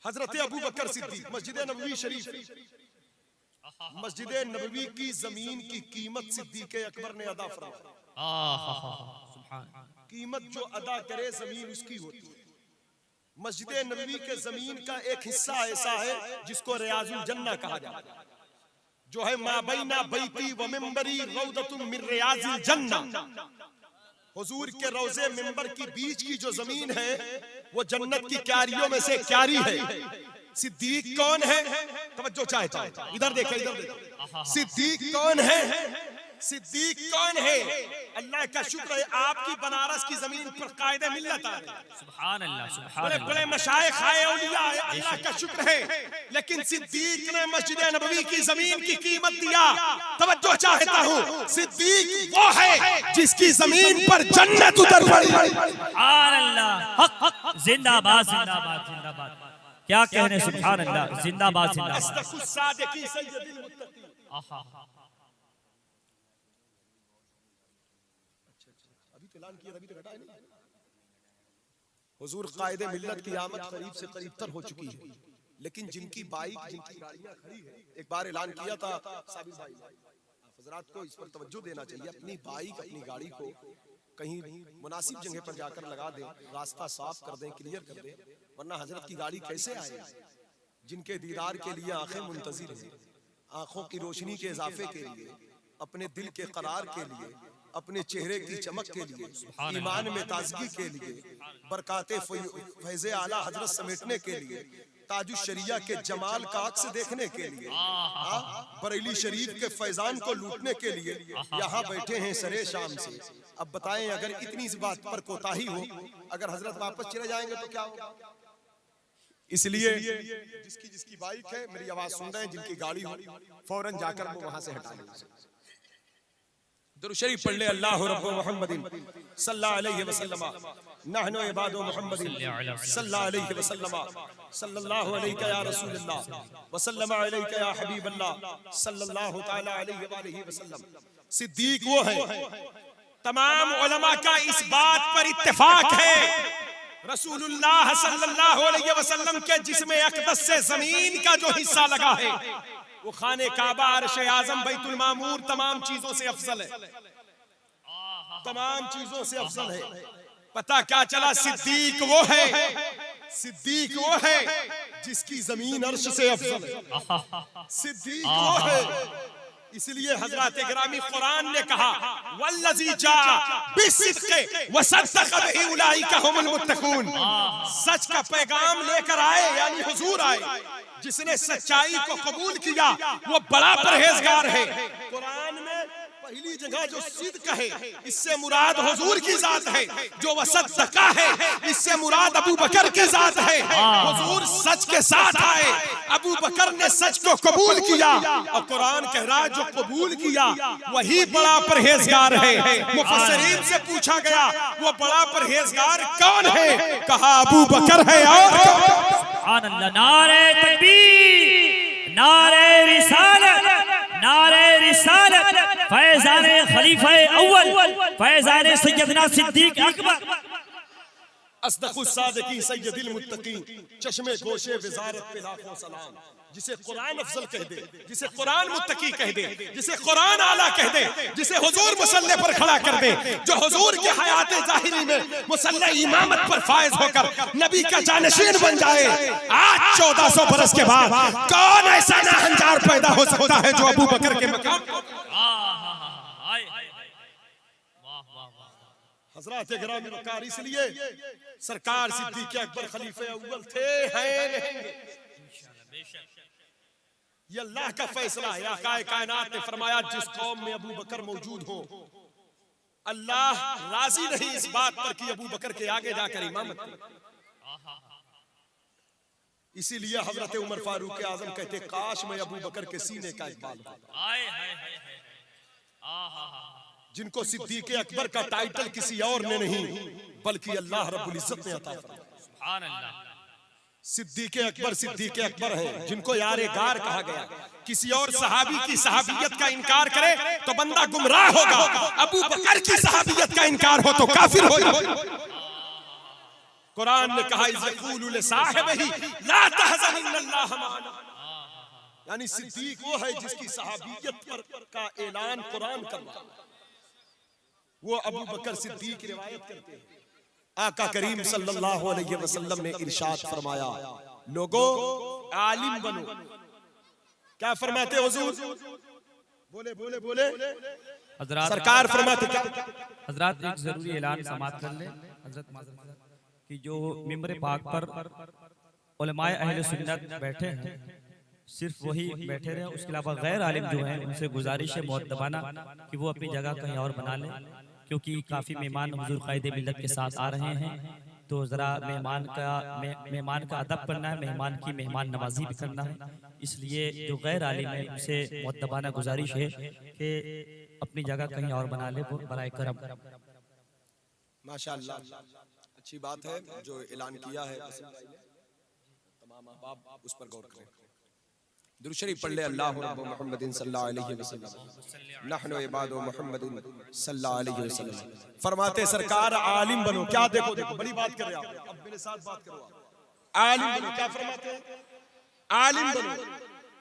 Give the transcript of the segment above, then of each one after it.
हजरत अबू बकर सिद्दीक मस्जिद नबवी शरीफ, मस्जिद नबवी की जमीन की कीमत सिद्दीक अकबर ने अदा फरमाई। कीमत जो अदा करे जमीन उसकी होती है। मस्जिद नबवी के जमीन का एक हिस्सा ऐसा है जिसको रियाजुल जन्नह कहा जाता है, जो है मा बैना बैती व मिंबरी रौदतुम मिन रियाजिल जन्नह। हुजूर के रोजे मिंबर की बीच की जो जमीन है वो जन्नत की क्यारियों में से क्यारी है। सिद्दीक कौन है? तवज्जो चाहता है, इधर देखें, इधर देखें। सिद्दीक कौन है? सिद्दीक कौन है? अल्लाह का शुक्र है आपकी बनारस की जमीन पर कायदे मिल्लत आ रही है। सुभान अल्लाह, सुभान अल्लाह। बड़े मशाइख आए, औलिया आए, अल्लाह का शुक्र है। लेकिन सिद्दीक ने मस्जिद नबवी की जमीन की कीमत दिया। तवज्जो चाहता हूँ, सिद्दीक वो है जिसकी जमीन पर जन्नत उतर पड़ी। सुभान अल्लाह, हक जिंदाबाद, जिंदाबाद, जिंदाबाद। क्या कहने, सुभान अल्लाह, जिंदाबाद, जिंदाबाद। हुजूर कायदे मिल्लत की आमद करीब से करीब तर हो चुकी है, लेकिन जिनकी बाइक, जिनकी गाड़ियां खड़ी है, एक बार ऐलान किया था साबिर भाई, हजरात को इस पर तवज्जो देना चाहिए। अपनी बाइक, अपनी गाड़ी को कहीं मुनासिब जगह पर जाकर लगा दें, रास्ता साफ कर दें, क्लियर कर दें, वरना हजरत की गाड़ी कैसे आए? जिनके दीदार के लिए आंखें मुंतजिर हैं, आंखों की रोशनी के इजाफे के लिए, अपने दिल के करार के लिए, अपने चेहरे की चमक के लिए, ईमान में ताजगी के लिए, बरकाते फैज़े आला हजरत समेटने के लिए, ताजुश शरिया के जमाल का अक्स देखने के लिए, बरेली शरीफ के फैजान को लूटने के लिए यहाँ बैठे हैं सरे शाम से। अब बताएं, अगर इतनी सी बात पर कोताही हो, अगर हजरत वापस चले जाएंगे तो क्या होगा? इसलिए जिसकी जिसकी बाइक है, मेरी आवाज सुन रहे हैं, जिनकी गाड़ी हो, फौरन जाकर वो वहां से हटा लें। दुरूद शरीफ पढ़ ले, अल्लाह रब्बु मुहम्मदिन सल्लल्लाहु अलैहि वसल्लम, नहनु इबादु मुहम्मदिन सल्लल्लाहु अलैहि वसल्लम, सल्लल्लाहु अलैका या रसूलल्लाह व सल्लम अलैका या हबीबल्लाह सल्लल्लाहु तआला अलैहि वसल्लम। सिद्दीक वो है, तमाम उलमा का इस बात पर इत्तेफाक है, रसूलुल्लाह सल्लल्लाहु अलैहि वसल्लम के जिस्म अक़दस से जमीन का जो हिस्सा लगा है वो खाने काबा, अर्श आज़म, बैतुल मामूर तमाम चीजों से अफजल है, तमाम चीजों से अफजल है। पता क्या चला? सिद्दीक वो है, सिद्दीक वो है जिसकी जमीन अर्श से अफजल है। सिद्दीक वो है, इसलिए हजरत गिरामी कुरान ने कहा वल्लज़ी जा बिसिद्क़ि व सद्दक़ बिही उलाइका हुमुल मुत्तक़ून। सच का पैगाम लेकर आए, यानी हुजूर आए, जिसने सच्चाई को कबूल किया वो बड़ा परहेजगार है। कुरान में पहली जगह जो सिद्क़ है, इससे मुराद हुजूर की जात है। जो वसद्दक़ा है, इससे मुराद अबू बकर की जात है। हुजूर सच के साथ आए, अबू बकर ने सच को कबूल किया, और कुरान कह रहा है जो कबूल किया वही बड़ा परहेजगार है। मुफस्सिरीन से पूछा गया वो बड़ा परहेजगार कौन है? कहा अबू बकर है। और सुभान अल्लाह, नारे तकबीर, नारे रिसालत, नारे रिसालत, फैज़ान खलीफा अव्वल, फैज़ान सैयदना सिद्दीक अकबर, अस्दक़ुस सादिक़ीन सय्यदुल मुत्तक़ीन, चश्मे गोशे वज़ारत पे लाखों सलाम। जिसे कुरान अफजल कह दे, जिसे कुरान मुत्तकी कह दे, जिसे कुरान आला कह दे, जिसे हुजूर मुसल्ले पर खड़ा कर दे, जो हुजूर के हयात ज़ाहिरी में मुसल्ले इमामत पर फायज होकर नबी का जानशीन बन जाए। आज 1400 बरस के बाद कौन ऐसा नाहंजार पैदा हो सकता है जो अबू बकर के मकाम को? हज़रात गिरामी वक़ार, इसलिए सरकार सिद्दीक़ अकबर खलीफे अव्वल थे, हैं, रहेंगे। ये अल्लाह का फैसला है। आक़ाए कायनात ने फरमाया जिस कौम में अबू बकर मौजूद हो, अल्लाह राजी नहीं इस बात पर कि अबू बकर के आगे जाकर इमामत करे। इसीलिए हजरत उमर फारूक आजम कहते काश मैं अबू बकर के सीने का इकबाल होता। जिनको सिद्दीक़ अकबर का टाइटल किसी और ने नहीं बल्कि अल्लाह रब्बुल इज्जत ने अता फरमाया। सुभान अल्लाह। सिद्दीक़ अकबर हैं जिनको यारे गार कहा गया। किसी और सहाबी की सहाबियत का इनकार करे तो बंदा गुमराह होगा, अबू बकर की सहाबियत का इनकार हो तो काफिर होगा। कुरान ने कहा यक़ूलु लिसाहिबिही ला तहज़न इन्नल्लाह मअना, यानी सिद्दीक वो है जिसकी सहाबियत पर का ऐलान कुरान कर रहा है। वो अबू बकर सिद्दीक की रिवायत करते हैं, आका करीम सल्लल्लाहु अलैहि वसल्लम ने इरशाद फरमाया, लोगों आलिम बनो। क्या फरमाते हुजूर? बोले बोले बोले हजरत सरकार फरमाते क्या? हजरत एक जरूरी ऐलान समाप्त कर ले हजरत माज़रत कि जो मिंबर पाक पर उलमाए अहले सुन्नत बैठे हैं सिर्फ वही बैठे रहे, उसके अलावा गैर आलिम जो हैं उनसे गुजारिश है मुअद्दबाना कि वो अपनी जगह कहीं और बना लें, क्योंकि काफ़ी मेहमान हुजूर कायदे मिल्लत के साथ आ रहे हैं। तो ज़रा मेहमान का अदब करना है, मेहमान की मेहमान नवाजी भी करना है। इसलिए जो गैर आलिम है उनसे मुअद्दबाना गुजारिश है कि अपनी जगह कहीं और बना ले, वो बराए करम। माशाअल्लाह, अच्छी बात है जो ऐलान किया है। तमाम अहबाब उस पर गौर करें। दुरूद शरीफ पढ़ ले, अल्लाहु रब्बु मुहम्मदिन सल्लल्लाहु अलैहि वसल्लम, नहनु इबादु मुहम्मदिन सल्लल्लाहु अलैहि वसल्लम। फरमाते सरकार आलिम बनो। क्या देखो देखो बड़ी बात कर रहे आप, अब मेरे साथ बात करो। आलिम बनो, क्या फरमाते हैं? आलिम बनो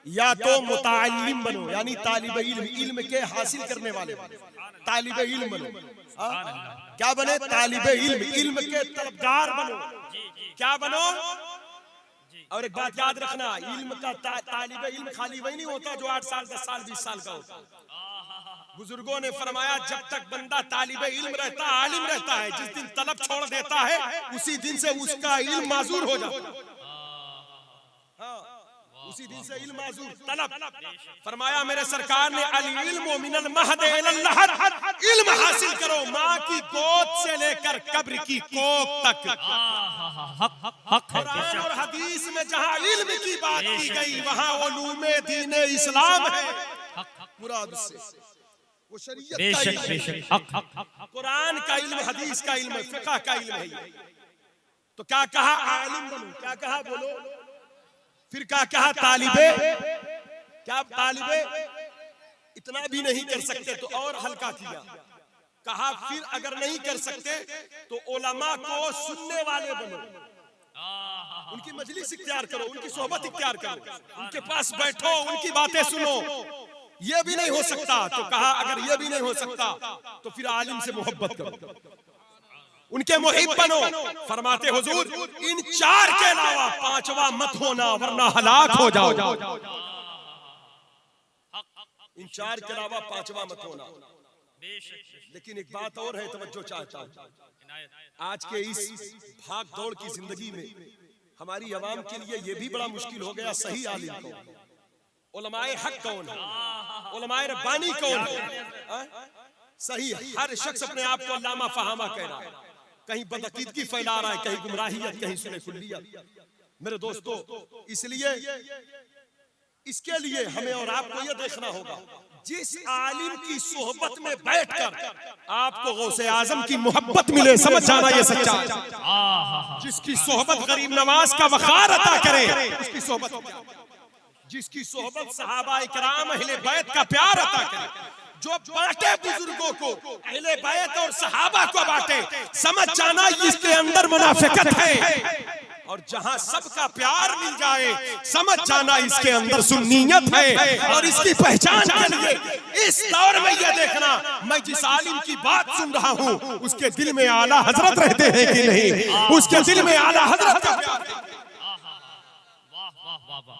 या तो मुताल्लिम बनो, यानी तालिब इल्म, इल्म के हासिल करने वाले तालिब इल्म बनो। क्या बने? तालिब इल्म, इल्म के तलबगार बनो। क्या बनो? और एक बात याद रखना, इल्म का तालिब इल्म खाली वही नहीं होता जो 8 साल 10 साल 20 साल का होता। बुजुर्गों ने फरमाया जब तक बंदा तालिब इल्म रहता, आलिम रहता है, जिस दिन तलब छोड़ देता है उसी दिन से उसका इल्म माजूर हो जाता है। उसी दिन से इल्म माजूर तलब। फरमाया मेरे सरकार ने अल इल्मु मिनल महद इलल लहद, इल्म हासिल करो माँ की गोद से लेकर कब्र की कोख तक। कुरान और हदीस में जहाँ इल्म की बात की गई वहाँ उलूमे दीन इस्लाम है। मुराद से वो शरीयत का इल्म, कुरान का इल्म, हदीस का इल्म, फिक़ह का इल्म है। तो क्या कहा? आलिम बनो। क्या कहा? बोलो। फिर क्या कहा? तालिबे। क्या तालिबे? इतना भी नहीं कर सकते तो और हल्का किया, कहा फिर अगर नहीं कर सकते तो उलमा को सुनने वाले बनो, उनकी मजलिस इख्तियार करो, उनकी सोहबत इख्तियार करो, उनके पास बैठो, उनकी बातें सुनो। ये भी नहीं हो सकता तो कहा अगर ये भी नहीं हो सकता तो फिर आलिम से मोहब्बत करो, उनके मुहिब बनो। फरमाते हुजूर इन 4 के अलावा 5वां मत होना वरना हलाक हो जाओ। इन 4 के अलावा 5वां मत होना। लेकिन एक बात और है, तवज्जो चाहता हूं। आज के इस भाग दौड़ की जिंदगी में हमारी आवाम के लिए यह भी बड़ा मुश्किल हो गया, सही आलिम कौन, उलमाए हक कौन है, उलमाए रब्बानी कौन है। सही हर शख्स अपने आप को अल्लामा फहामा कह रहा है, कहीं बदअकीदगी फैला रहा है, कहीं गुमराहियत, कहीं सुने कुल्लियत। मेरे दोस्तों, इसलिए इसके लिए हमें और आपको यह देखना होगा जिस आलिम की सोहबत में बैठकर आपको गौसे आजम की मोहब्बत मिले, समझ जाना ये सच्चा है। जिसकी सोहबत गरीब नवाज का वखार अता करे उसकी सोहबत, जिसकी सोहबत सहाबा इकराम अहले बैत का प्यार अता करे, जो बांटे बुजुर्गों को, अहले बैत और सहाबा को बांटे, समझ जाना इसके अंदर मुनाफिकत है। और जहां सबका प्यार मिल जाए समझ जाना इसके अंदर सुन्नियत है। और इसकी पहचान के लिए इस दौर में यह देखना, मैं जिस आलिम की बात सुन रहा हूं उसके दिल में आला हजरत रहते हैं कि नहीं, उसके दिल में आला हजरत का प्यार,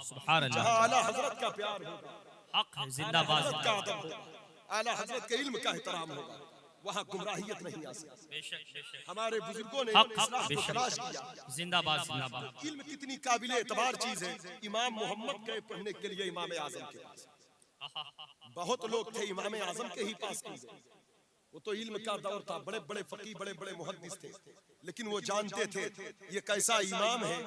सुभान अल्लाह, आला हजरत का प्यार होगा, हक है, जिंदाबाद, का अदब होगा, आला हजरत के इल्म का एहतराम होगा, वहाँ गुमराहियत नहीं आ सकती। हमारे बुजुर्गों ने इस्लाह को तलाश किया। जिंदाबाद, जिंदाबाद। इल्म कितनी काबिले एतबार चीज है। इमाम मोहम्मद गए पढ़ने के लिए इमाम आजम के पास, बहुत लोग थे इमाम आजम के ही पास की गए। वो तो इल्म का दौर था, बड़े बड़े फकीह, बड़े बड़े मुहद्दिस थे, लेकिन वो जानते थे ये कैसा इमाम है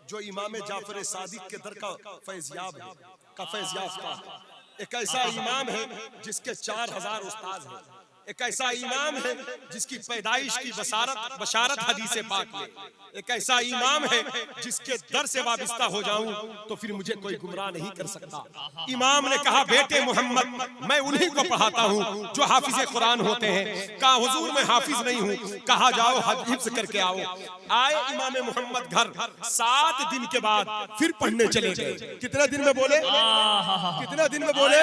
जो इमाम जाफर सादिक के दर का फैज़याब है, का फैज़ याफ्ता है। एक ऐसा इमाम है जिसके 4000 उस्ताद हैं, एक ऐसा इमाम है जिसकी पैदाइश की बशारत हदीस पाक में। एक ऐसा इमाम है जिसके दर से वाबिस्ता हो जाऊं तो फिर मुझे कोई गुमराह नहीं कर सकता। इमाम ने कहा, बेटे मोहम्मद, मैं उन्हीं को पढ़ाता हूं जो हाफिज कुरान होते हैं। कहा, हुजूर मैं हाफिज नहीं हूं। कहा, जाओ हिफ्ज करके आओ। आए इमाम मोहम्मद घर, 7 दिन के बाद फिर पढ़ने चले गए। कितने दिन में बोले? कितने दिन में बोले?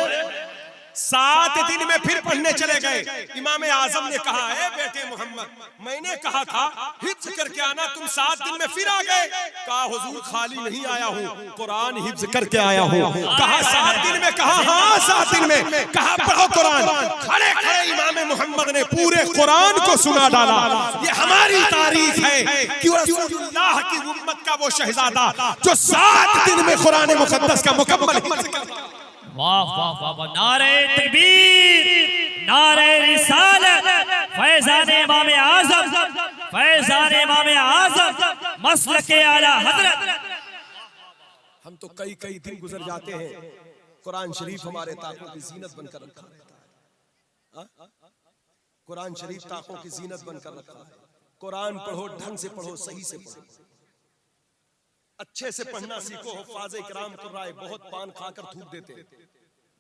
7 दिन में फिर पढ़ने चले गए। इमाम आजम ने कहा, ए बेटे मोहम्मद, मैंने कहा था हिफ्ज करके आना, तुम 7 दिन में फिर आ गए। कहा, हुजूर खाली नहीं आया हूँ, कुरान हिफ्ज करके आया हूँ। कहा, 7 दिन में? कहा, हाँ 7 दिन में। कहा, पढ़ो कुरान। खड़े खड़े इमाम मोहम्मद ने पूरे कुरान को सुना डाला। ये हमारी तारीख है कि रसूलुल्लाह की उम्मत का वो शहजादा जो 7 दिन में कुरान मुकद्दस का मुकम्मल। वाह वाह वाह वाह, नारे तकबीर, नारे रिसालत, फैज़ान इमाम आज़म, फैज़ान इमाम आज़म, मसलके आला हज़रत। हम तो कई कई दिन गुजर जाते हैं, कुरान शरीफ हमारे ताकों की जीनत बनकर रखा रहता है। कुरान शरीफ ताकों की जीनत बनकर रखा है। कुरान पढ़ो, ढंग से पढ़ो, सही से पढ़ो, अच्छे से पढ़ना सीखो। हुफ़ाज़ इकराम कुर्राए बहुत पान खाकर थूक देते हैं,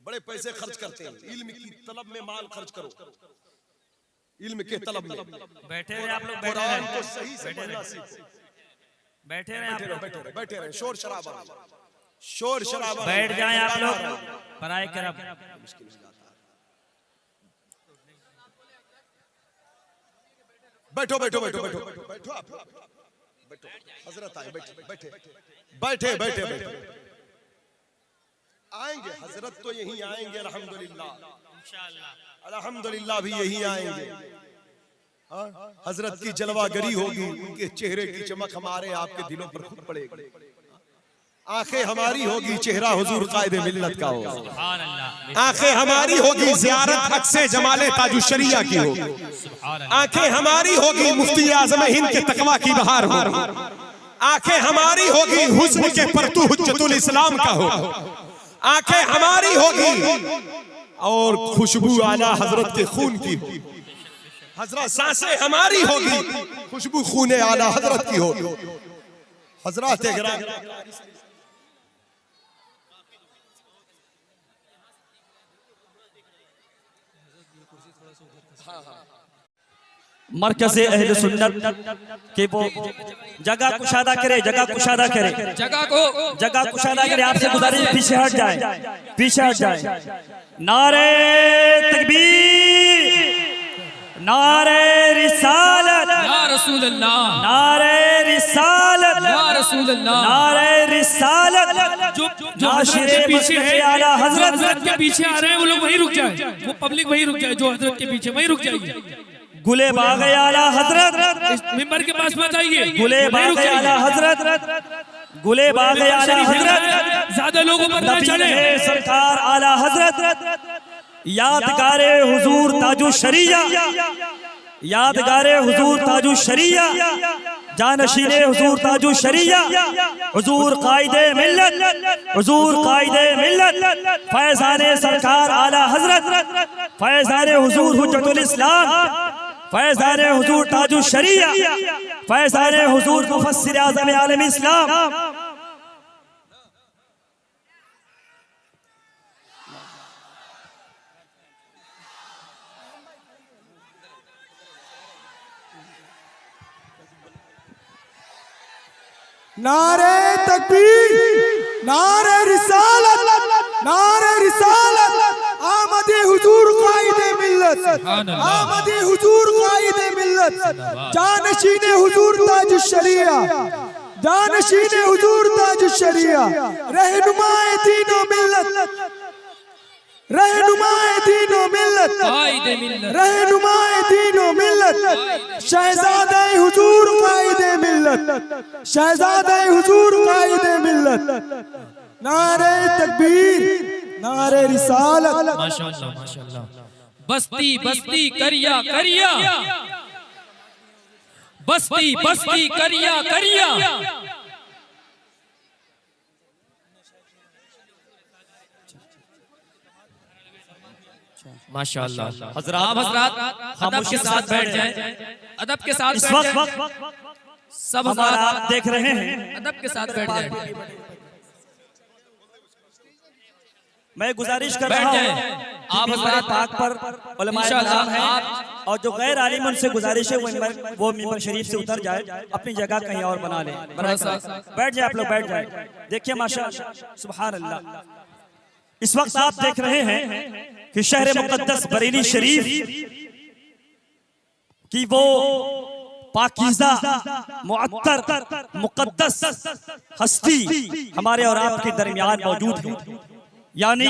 बड़े पैसे खर्च करते हैं। इल्म की तलब में माल खर्च करो, इल्म के तलब में। बैठे रहे आप लोग, कुरान को सही से पढ़ना सीखो। बैठे रहे, बैठे रहे, शोर शराबा, शोर शराबा। बैठ जाएं आप लोग, पराए करब। बैठो बैठो बैठो बैठो बैठो आप बैठो। हजरत आए, बैठे बैठे बैठे बैठे बैठे। आएंगे हजरत तो यही आएंगे, अल्हम्दुलिल्लाह, अल्हम्दुलिल्लाह भी यही आएंगे। हजरत की जलवागरी होगी, उनके चेहरे की चमक हमारे आपके दिलों पर खुद पड़ेगी। आंखें हमारी होगी, चेहरा हुजूर कायदे मिल्लत का होगा। सुभान अल्लाह। आंखें हमारी होगी, ज़ियारत अक्से जमाले ताजुश्शरिया की होगी। आंखें हमारी होगी, मुफ्ती आज़म हिंद के तकवा की बहार होगी। आंखें हमारी होगी, हुस्न के परतू हुज्जतुल इस्लाम का हो। आंखें हमारी होगी और खुशबू आला हजरत के खून की हो। हजरत सांसें हमारी होगी, खुशबू खून आला हजरत की हो। हजरत मरकज़े अहले सुन्नत के वो जगह कुशादा करे, जगह कुशादा करे, जगह कुशादा करे। आपसे गुजारिश, पीछे हट जाए, पीछे हट जाए। नारे तकबीर, नारे रिसालत, या रसूल अल्लाह, नारे रिसालत, या रसूल अल्लाह, नारे रिसालत। जो हजरत के पीछे है, हजरत के पीछे आ रहे हैं, वो लोग वहीं रुक जाए, वो पब्लिक वहीं रुक जाए। जो हजरत के पीछे वहीं रुक जाइए। गुले बाग़ आला हजरत, मिंबर के पास मत आइए। गुले बाग़ आला हजरत, गुले बाग़ आला हजरत। ज्यादा लोगों पर न चले। सरकार आला हजरत, यादगारे हुजूर ताजु शरिया, यादगारे हुजूर ताजु शरिया, जानशीने हुजूर ताजु शरिया, हुजूर कायदे मिल्लत, हुजूर कायदे मिल्लत, फैज़ाने सरकार आला हजरत, फैज़ाने हुजूर हुज्जतुल इस्लाम, फैज़ाने हुजूर ताजु शरिया, फैज़ाने हुजूर मुफस्सिर आज़म आलम इस्लाम। नारे तकबीर, नारे रिसालत, नारे रिसालत। आमदे हुजूर कायदे मिल्लत, आमदे हुजूर कायदे मिल्लत। जानशीने हुजूर ताजुश शरिया, जानशीने हुजूर ताजुश शरिया, रहनुमाए दीनो मिल्लत, रहनुमाए दीनो मिल्लत, रहनुमाए दीनो मिल्लत। शहजादे हुजूर कायदे मिल्लत, शहजादे हुजूर कायदे मिल्लत। नारे तकबीर, नारे रिसालत। माशाअल्लाह माशाअल्लाह। बस्ती बस्ती करिया करिया, बस्ती बस्ती करिया करिया। माशाअल्लाह। आप हजरात अदब के साथ बैठ जाएं, अदब के साथ इस बैठ वक्त जाएं। सब हमारा हजरात आप देख रहे हैं, अदब के साथ बैठ जाएं। मैं गुजारिश कर बैठ रहा जाएं। हूँ आप मिंबर हजरात पाक पर उलमाए इंशाअल्लाह किराम हैं आप और जो गैर आलिम उनसे गुजारिश है वो मिंबर शरीफ से उतर जाए, अपनी जगह कहीं और बना ले। थोड़ा सा बैठ जाए, आप लोग बैठ जाए। देखिए माशाअल्लाह, सुभान अल्लाह। इस वक्त आप देख रहे हैं कि शहर मुकद्दस बरेली शरीफ की वो पाकीज़ा मुअत्तर मुकद्दस हस्ती हमारे और आपके दरमियान मौजूद है, यानी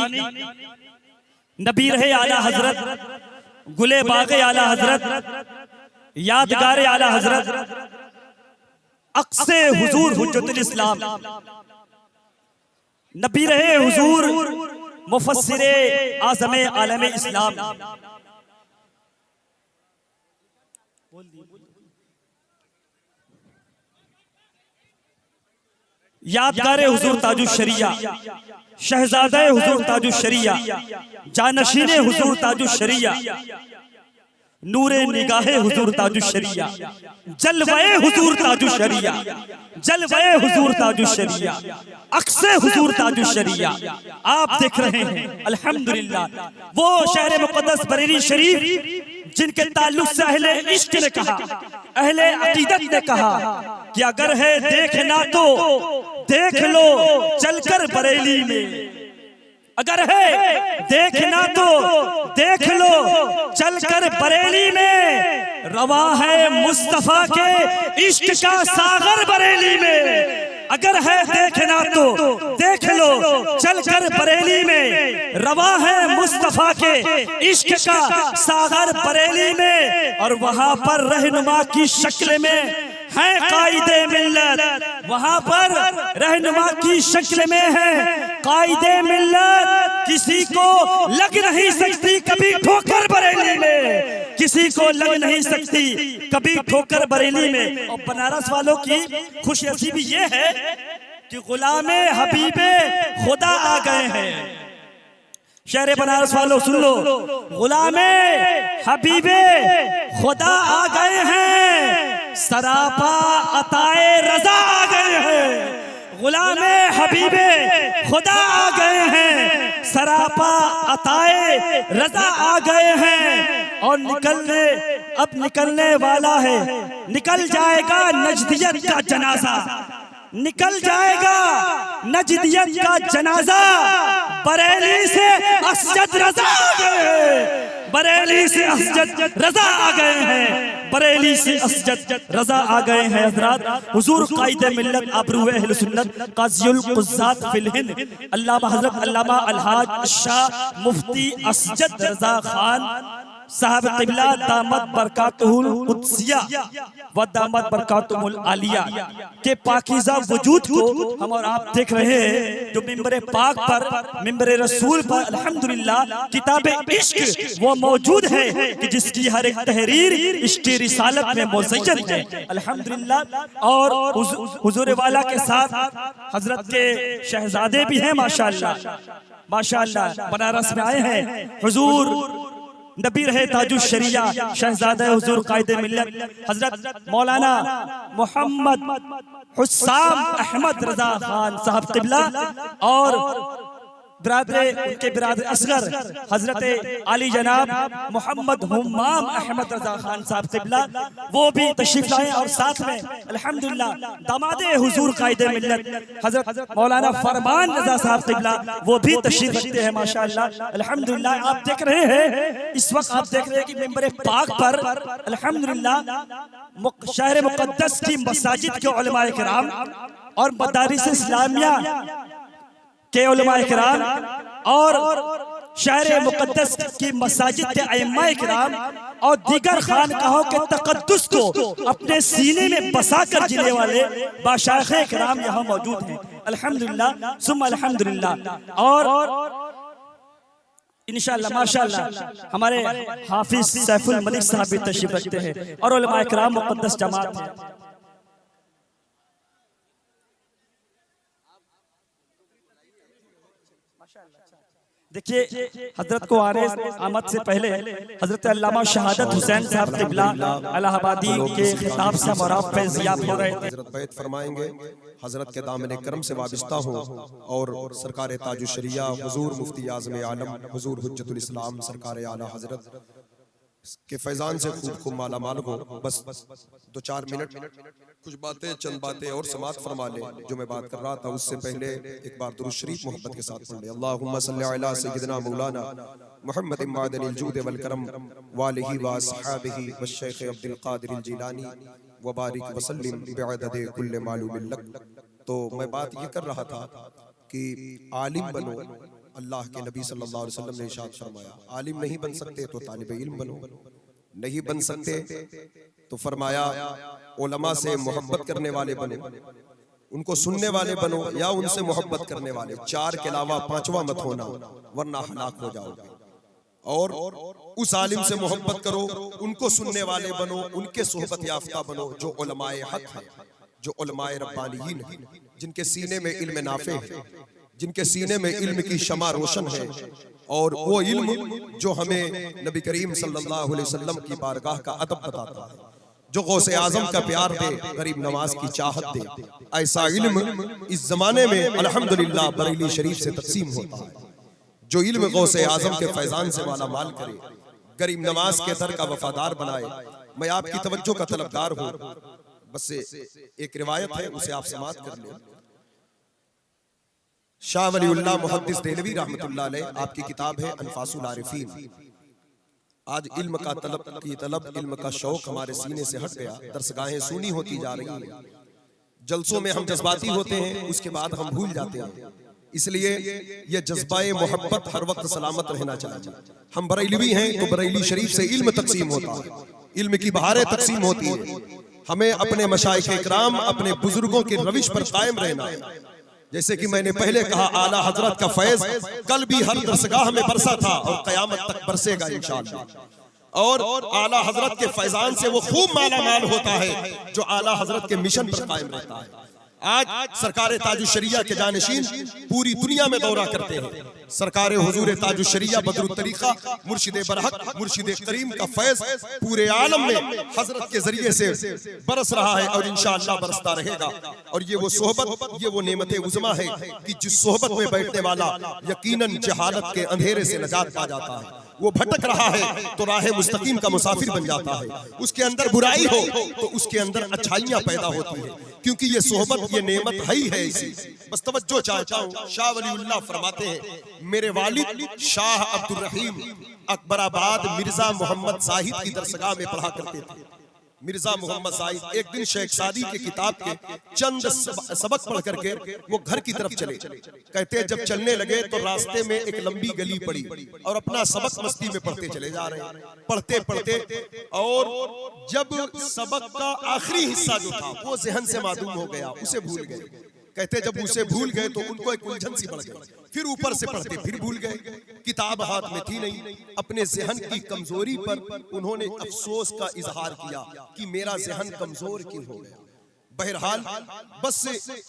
नबी रहे आला हजरत, गुले बागे आला हजरत, यादगार आला हजरत, अक्से हुजूर हुज्जतुल इस्लाम, नबी रहे हुजूर मुफस्सिरे आज़मे आलम इस्लाम, यादगार हुजूर ताजुश शरिया, शहजादे हुजूर ताजुश शरिया, जानशीने हुजूर ताजुश शरिया, नूरे निगाहे हुजूर ताजुश शरिया, जलवाए हुजूर ताजुश शरिया, जलवाए हुजूर ताजुश शरिया, अक्से हुजूर ताजुश शरिया। आप देख रहे हैं अल्हम्दुलिल्लाह वो शहर मुकद्दस बरेली शरीफ जिनके ताल्लुक से अहले इश्क ने कहा, अहले अकीदत ने कहा कि अगर है देखना तो देख लो चलकर बरेली में, अगर है देखना तो देख लो चलकर बरेली में, रवा है मुस्तफा के इश्क का सागर बरेली में, अगर है देखना तो देख लो चलकर बरेली में, रवा है मुस्तफा के इश्क का सागर बरेली में, और वहां पर रहनुमा की शक्ल में है कायदे मिल्लत, वहां पर रहनुमा की शक्ल में है कायदे मिल्लत, किसी को लग नहीं सकती कभी ठोकर बरेली में, किसी को लग नहीं सकती कभी ठोकर बरेली में। और बनारस वालों की खुशनसीबी ये है कि गुलामे हबीबे खुदा आ गए हैं। शहर बनारस वालों सुन लो, गुलामे हबीबे खुदा आ गए हैं, सरापा अताए रजा आ गए हैं, गुलामे हबीबे खुदा आ गए हैं, सरापा अताए रजा आ गए हैं, और अब निकलने वाला है, निकल जाएगा नजदियत का जनाजा, निकल जाएगा नजदियत का जनाजा, बरेली से असजद रजा आ गए, बरेली से असजद रजा आ गए हैं, बरेली से असजद रजा आ गए हैं। हजरात हुजूर कायदे मिल्लत आबरूए अहले सुन्नत काज़ियुल क़ुज़्ज़ात फिल हिंद अल्लामा हजरत अल्लामा अलहाज शाह मुफ्ती असजद रजा खान साहब क़िबला दामत बरकातुहुल क़ुद्सिया व दामत बरकातुहुल आलिया के पाकीज़ा वजूद को हम और आप देख रहे हैं, जो मिंबर पाक पर, मिंबर रसूल पर अल्हम्दुलिल्लाह किताबे इश्क वो मौजूद है कि जिसकी हर एक तहरीर इश्क़ रिसालत में मुज़य्यन है अल्हम्दुलिल्लाह। और हुजूर वाला के साथ हजरत के शहजादे भी हैं माशाअल्लाह, माशाअल्लाह बनारस में आए हैं। हुजूर नबी रहे ताजुश शरिया, शहजादा हुजूर कायदे मिल्लत हजरत मौलाना मोहम्मद हुस्साम अहमद रजा खान साहब क़िबला, और उनके बिरादर असगर हजरत आली जनाब मोहम्मद हुम्माम अहमद रजा खान साहब क़िबला वो भी तशरीफ लाए, और साथ में अल्हम्दुलिल्लाह दामादे हुजूर कायदे मिल्लत हजरत मौलाना फरमान रजा साहब क़िबला वो भी तशरीफ रखते हैं माशाअल्लाह अल्हम्दुलिल्लाह। आप देख रहे हैं इस वक्त आप देख रहे हैं कि मिंबर पाक पर अल्हम्दुलिल्लाह शहर मुकद्दस की मसाजिद के उलमाए किराम और मदारिस इस्लामिया के उलमाए किराम और शहर मुकद्दस की मसाजिद के अइम्माए किराम और दीगर खानकाहों के तक़द्दुस को अपने सीने में बसा कर जीने वाले बाशाइख़े किराम यहाँ मौजूद हैं अल्हम्दुलिल्लाह सुम्मा अल्हम्दुलिल्लाह। और इंशाअल्लाह माशाअल्लाह हमारे हाफिज सैफुल मलिक साहब भी तशरीफ रखते हैं और उलमाए किराम मुकद्दस जमात है। देखिए हजरत को आमद से पहले हजरत अल्लामा शहादत हुसैन साहब क़िबला इलाहाबादी के खिताब से मुराद फैज़ियाब हो रहे थे। हजरत बैत फरमाएंगे, हजरत के दामन करम से वाबिस्ता हो और सरकार ताजुश शरिया हुजूर मुफ्ती आज़म आलम हुजूर हुज्जतुल इस्लाम सरकार आला हजरत के फैजान से खूब माला माल हो। बस 2-4 मिनट कुछ बातें, चंद बातें और समात फरमा ले जो मैं बात कर रहा था। उससे पहले एक बार दुरूद शरीफ मोहब्बत के साथ पढ़ ले। अल्लाहुम्मा सल्ली अला सय्यिदिना मौलाना मुहम्मद मादनिल जूद वल करम वालिही व अस्हाबिही व शेख अब्दुल कादिर जिलानी व बारिक व सल्लिम बिअदद कुल्ल मालूमिन लक। तो मैं बात ये कर रहा था कि आलिम बनो, अल्लाह के नबी सल्लल्लाहु अलैहि वसल्लम ने इरशाद फरमाया, आलिम नहीं बन सकते तो तालिब इल्म बनो, नहीं बन सकते तो फरमाया उलमा से मोहब्बत करने वाले बनो, उनको सुनने वाले बनो या उनसे मोहब्बत करने वाले। 4 के अलावा 5वां मत होना वरना हलाक हो जाओगे। और उस आलिम से मोहब्बत करो, उनको सुनने वाले बनो, उनके सोहबत याफ्ता बनो जो उलमाए हक है, जो उलमाए रब्बानियीन है, जिनके सीने में इल्म नाफे है, जिनके सीने में इल्म की शमा रोशन है। और वो इल्म जो हमें नबी करीम सल्लल्लाहु अलैहि वसल्लम की बारगाह का अदब बताता है, जो गौसे आजम का प्यार दे, गरीब नवाज की चाहत दे, ऐसा इल्म इस जमाने में अल्हम्दुलिल्लाह बरेली शरीफ से तकसीम होता है। जो इल्म गौसे आजम के फैजान से माला माल करे, गरीब नवाज के दर का वफादार बनाए। मैं आपकी तवज्जो का तलबगार हूँ। बस एक रिवायत है, उसे आप समात कर लें। शाह वलीउल्लाह मुहद्दिस देहलवी रहमतुल्लाह अलैह, आपकी किताब है अनफासुल आरिफीन। आज इल्म का तलब, इल्म का शौक हमारे सीने से हट गया, दरसगाहें सूनी होती जा रही हैं, जलसों में हम जज्बाती होते हैं, उसके बाद हम भूल जाते हैं। इसलिए ये जज्बाए मोहब्बत हर वक्त सलामत रहना चाहिए। हम बरेलवी हैं तो बरेली शरीफ से इल्म तकसीम होता है, इल्म की बहारें तकसीम होती है। हमें अपने मशाइख इकराम, अपने बुजुर्गों की रविश पर कायम रहना है। जैसे कि मैंने पहले कहा, आला हजरत का फैज कल भी हर दरसगाह में बरसा था और कयामत तक बरसेगा इंशाअल्लाह। और आला हजरत के फैजान से वो खूब माला माल होता है जो आला हजरत के मिशन पर कायम रहता है। आज सरकार ताजुश शरिया के जानशीन पूरी दुनिया में दौरा करते हैं। सरकार हुजूर ताजुश शरिया बदरुत तरीका मुर्शिद बरहक, मुर्शिद करीम का फैज पूरे आलम में हजरत के जरिए से बरस रहा है और इंशाअल्लाह बरसता रहेगा। और ये वो सोहबत, ये वो नेमत उज़मा है कि जिस सोहबत में बैठने वाला यकीनन जहालत के अंधेरे से नजात पा जाता है। वो भटक रहा है तो राह मुस्तकीम का मुसाफिर बन जाता है। उसके अंदर बुराई हो तो उसके अंदर अच्छाइयां पैदा होती है, क्योंकि ये सोहबत, ये नेमत है ही है इसी। बस तवज्जो चाहता हूँ। शाह वलीउल्लाह फरमाते हैं, मेरे वालिद शाह अब्दुल रहीम अकबराबाद मिर्जा मोहम्मद साहिद की दरसगाह में पढ़ा करते थे। मिर्जा मोहम्मद साहिद एक दिन शेख सादी की किताब के चंद सबक पढ़ करके वो घर की तरफ चले। कहते जब चलने लगे तो रास्ते में एक लंबी गली पड़ी और अपना सबक मस्ती में पढ़ते चले जा रहे हैं, पढ़ते पढ़ते। और जब सबक का आखिरी हिस्सा जो था वो ज़हन से मालूम हो गया, उसे भूल गए। कहते जब उसे भूल गए तो उनको एक उलझन सी बढ़ गई। फिर ऊपर से पढ़ते फिर भूल गए, किताब हाथ में थी नहीं। अपने ज़हन की कमजोरी पर उन्होंने अफसोस का इजहार किया कि मेरा ज़हन कमजोर क्यों हो गया। बहरहाल बस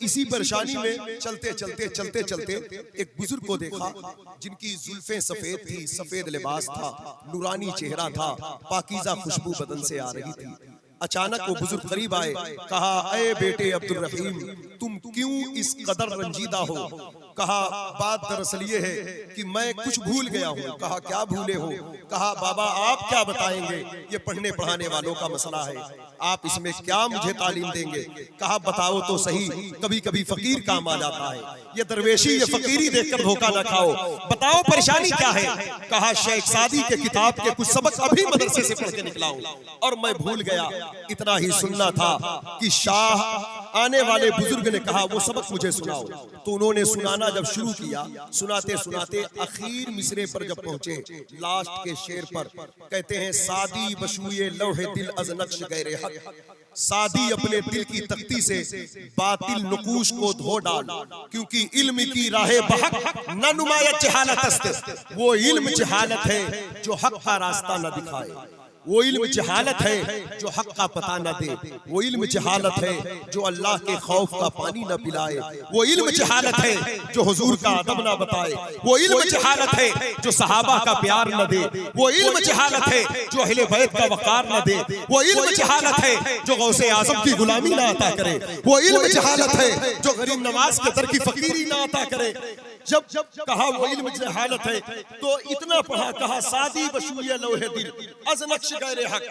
इसी परेशानी में चलते चलते चलते चलते एक बुजुर्ग को देखा जिनकी जुल्फें सफेद थी, सफेद लिबास था, नूरानी चेहरा था, पाकीज़ा खुशबू बदन से आ रही थी। अचानक वो बुजुर्ग करीब आए, कहा, अय बेटे अब्दुल रहीम, तुम क्यों इस कदर रंजीदा हो? कहा, बात दरअसल ये है कि मैं कुछ भूल गया हूँ। कहा, क्या भूले हो? कहा, बाबा आप क्या बताएंगे, ये पढ़ने पढ़ाने वालों का मसला है, आप इसमें क्या मुझे तालीम देंगे? कहा, बताओ तो सही, कभी कभी फकीर काम आ जाता है, ये दरवेशी ये फकीरी देखकर धोखा न खाओ, बताओ परेशानी क्या है? कहा, शेख सादी के किताब के कुछ सबक अभी मदरसे से पढ़ के निकला हूँ और मैं भूल गया। इतना ही सुनना था कि शाह आने वाले बुजुर्ग ने कहा, वो सबक मुझे सुनाओ। तो उन्होंने सुनाना जब शुरू किया, सुनाते सुनाते आखिर मिसरे पर जब पहुंचे, लास्ट के शेर पर, कहते हैं, सादी बशुए लौहे दिल अज नक्श गैरे हक, सादी अपने दिल की तख्ती से बातिल नुकूश को धो डाल, क्योंकि इल्म की राहे बहक न नुमायत जहालत, वो इल्म जहालत है जो हक का रास्ता न दिखाए। वो इल्म जहालत है जो हक का पता न दे, वो इल्म जहालत है जो अल्लाह के खौफ का पानी न पिलाए, वो इल्म जहालत है जो हुजूर का अदब न बताए, वो इल्म जहालत है जो सहाबा का प्यार न दे, वो इल्म जहालत है जो अहले बैत का वकार न दे, वो इल्म जहालत है जो गौसे आजम की गुलामी ना अता करे, वो इल्म जहालत है जो गरीब नवाज के दर की फकीरी ना अता करे। जब कहा वो इल्म जहालत है तो इतना पढ़ा, कहा सादी बशूय लोहे दिल अज नक्श गैर हक,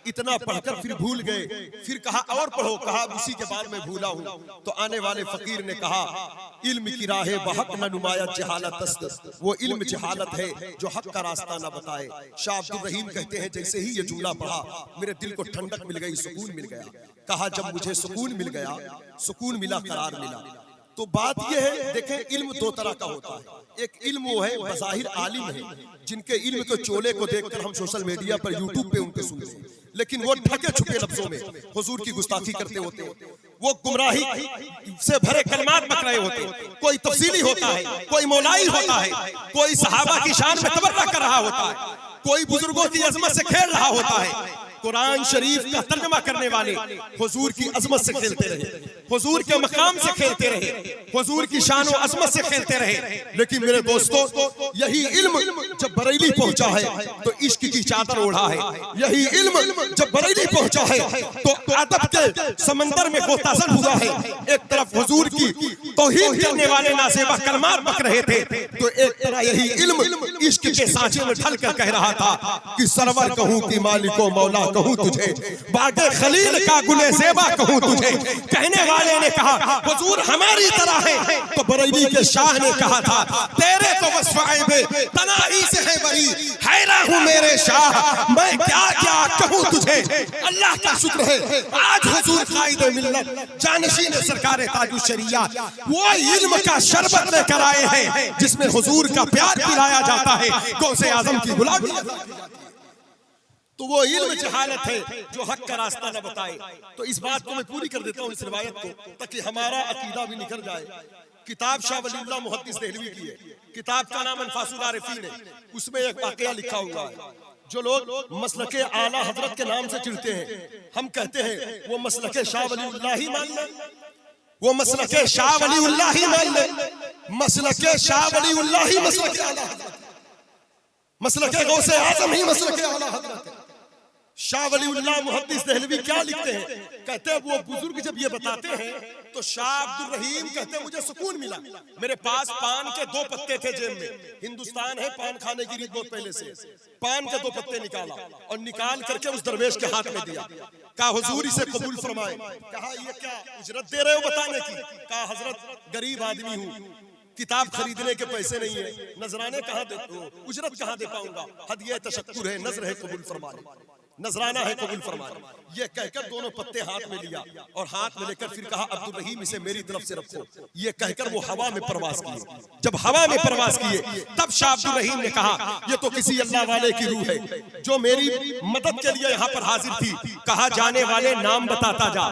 इतना पढ़कर फिर भूल गए, फिर कहा और पढ़ो, कहा उसी के बाद में भूला हूं। तो आने वाले फकीर ने कहा इल्म की राहे बहक न नुमाया जहालत दस्त, वो इल्म जहालत है जो हक का रास्ता न बताए। शाह अब्दुल रहीम कहते हैं जैसे ही ये जुमला पढ़ा मेरे दिल को ठंडक मिल गई, सुकून मिल गया। कहा जब मुझे सुकून मिल गया, सुकून मिला, करार मिला। तो बात यह है, देखें इल्म दो तरह का होता है। एक इल्म वो है बज़ाहिर आलिम है जिनके इल्म के चोले को देखकर हम सोशल मीडिया पर यूट्यूब पे उनके सुनते हैं, लेकिन वो ढके छुपे लफ्जों में हुजूर की गुस्ताखी करते होते हैं, वो गुमराही से भरे कलमात बक रहे होते हैं। कोई तफसीली होता है, कोई मौलाई होता है, कोई सहाबा की शान में तबर्रा कर रहा होता है, कोई बुजुर्गों की अजमत से खेल रहा होता है। कुरान शरीफ का तर्जुमा करने वाले हुजूर की अजमत से खेलते रहे, हुजूर के मकाम से खेलते रहे, हुजूर की शान और अजमत से खेलते रहे। लेकिन मेरे दोस्तों, यही इल्म जब बरेली पहुंचा है तो इश्क की चादर ओढ़ा है। यही इल्म जब बरेली पहुंचा है तो अदब के समंदर में गोताज़र हुआ है। एक तरफ हुजूर की तौहीन करने वाले नासेबा कलमात बक रहे थे, तो एक तरह यही इल्म इश्क के सांचे में ढल कर कह रहा था कि सरवर कहूं कि मालिको मौला कहूं तुझे, बागे खलील का गुले ज़ेबा कहूं तुझे। कहने वाले ने कहा हुजूर हमारी तरह है, तो बरेली के शाह ने कहा था तेरे तो वस्फ़ाए तनाई से है बरी, हैरान हूं मेरे शाह मैं क्या क्या कहूं तुझे। अल्लाह का शुक्र है आज हुजूर कायदे मिल्लत जानशीन सरकार ताजुश शरिया वो इल्म का शरबत लेकर आए हैं जिसमें हुजूर का प्यार पिलाया जाता है, गौसे आजम की गुलामी। तो वो इल्म जहालत है जो हक का रास्ता न बताए। तो इस बात को मैं पूरी कर देता हूँ, इस रिवायत को, ताकि हमारा अकीदा भी निखर जाए। किताब शाह वलीउल्लाह मुहद्दिस देहलवी की है, किताब का नाम अनफासुल आरिफीन है। उसमें एक वाकया लिखा हुआ है। जो लोग मसलके आला हजरत के नाम से चिढ़ते हैं, हम कहते हैं वो मसलके शाह वलीउल्लाह ही मान ले, वो मसलके शाह वलीउल्लाह ही मान ले, मसलके शाह वलीउल्लाह ही मसलके आला हजरत, मसलके गौसे आजम ही मसलके आला हजरत। शाह वलीउल्लाह मुहद्दिस देहलवी क्या लिखते हैं, कहते हैं वो बुजुर्ग जब ये बताते हैं तो शाह अब्दुल रहीम कहते हैं मुझे सुकून मिला। मेरे पास पान के 2 पत्ते थे जेब में, हिंदुस्तान है पान खाने की रीत बहुत पहले से, पान के 2 पत्ते निकाला और निकाल करके उस दरवेश के हाथ में दिया। कहा हुजूर इसे कबूल फरमाए। कहा ये क्या उजरत दे रहे हो बताने की? कहा हजरत गरीब आदमी हूँ, किताब खरीदने के पैसे नहीं है, नजराने कहाँ दे, उजरत कहाँ दे पाऊंगा, हदिया तशक्कुर है, नजर है कबूल फरमाने, नजराना है कबूल फरमाने। ये कहकर दोनों पत्ते हाथ में लिया और हाथ में लेकर फिर कहा अब्दुल रहीम इसे मेरी तरफ से रखो। ये कहकर वो हवा में प्रवास किए। जब हवा में प्रवास किए तब शाह अब्दुल रहीम ने कहा ये तो किसी अल्लाह वाले की रूह है जो मेरी मदद के लिए यहाँ पर हाजिर थी। कहा जाने वाले नाम बताता जा,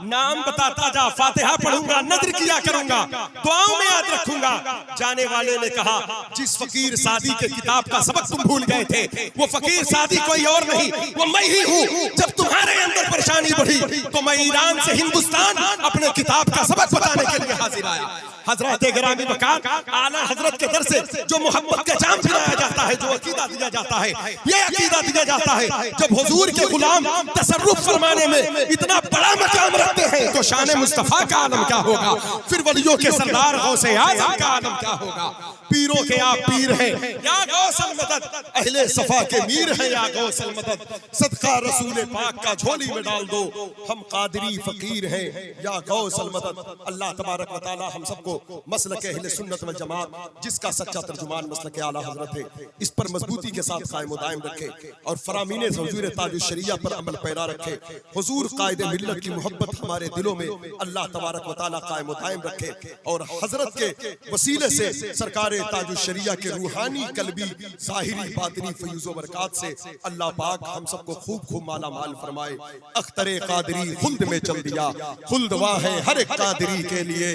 नाम बताता जा, फातिहा पढ़ूंगा, नजर किया करूंगा, दुआओं में याद रखूंगा। जाने वाले ने कहा जिस फकीर सादी के किताब का सबक तुम भूल गए थे, वो फकीर सादी कोई और नहीं, वो मैं ही हूँ। जब तुम्हारे अंदर परेशानी बढ़ी तो मैं ईरान से हिंदुस्तान अपने किताब का सबक बताने के लिए हाजिर आया। हजरत गिरामी मकाम आला हजरत के दर से जो मोहब्बत का जाम पिलाया जाता है, जो अकीदा दिया जाता है, ये अकीदा दिया जाता है जब हुजूर के गुलाम तसर्रुफ फरमाने में इतना बड़ा मकाम रखते हैं तो शान मुस्तफा का आलम क्या होगा, फिर वलियों के सरदार गौसे आज़म का आलम क्या होगा। पीरों के आप पीर हैं या गौसल मदद, अहले सफा के मीर हैं या गौसल मदद, सदका रसूल पाक का झोली में डाल दो, हम कादरी फकीर हैं या गौसल मदद। अल्लाह तबारक व तआला हम सबको मसलक अहले सुन्नत वल जमात जिसका सच्चा तर्जुमान मसलक आला हजरत है, इस पर मजबूती के साथ कायम व दायम रखे और फरामीने हुजूर ताजुश शरिया पर अमल पैरा रखे। हुजूर कायदे मिल्लत की मोहब्बत हमारे दिलों में अल्लाह तबारक व तआला कायम व दायम रखे और हजरत के वसीले से सरकार ताजुश शरिया के रूहानी कल्बी ज़ाहिरी बातिनी फयूज़ व बरकात से अल्लाह पाक हम सबको खूब खूब माला माल फरमाए। अख्तरे कादरी खुल्द में चल दिया, खुल्द वाह है हर एक कादरी के लिए,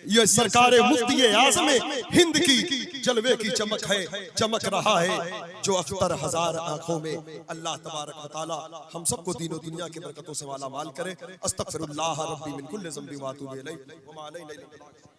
ये सरकारे मुफ्ती आज़म हिंद की जलवे की चमक है, चमक रहा है जो अख्तर हजार आंखों में। अल्लाह तबारक व तआला हम सबको दीन और दुनिया की बरकतों से माला माल करे। अस्तगफिरुल्लाह रब्बी मिन कुल्लि ज़ंबि व अतूबु इलैह व मा अलैना इल्ला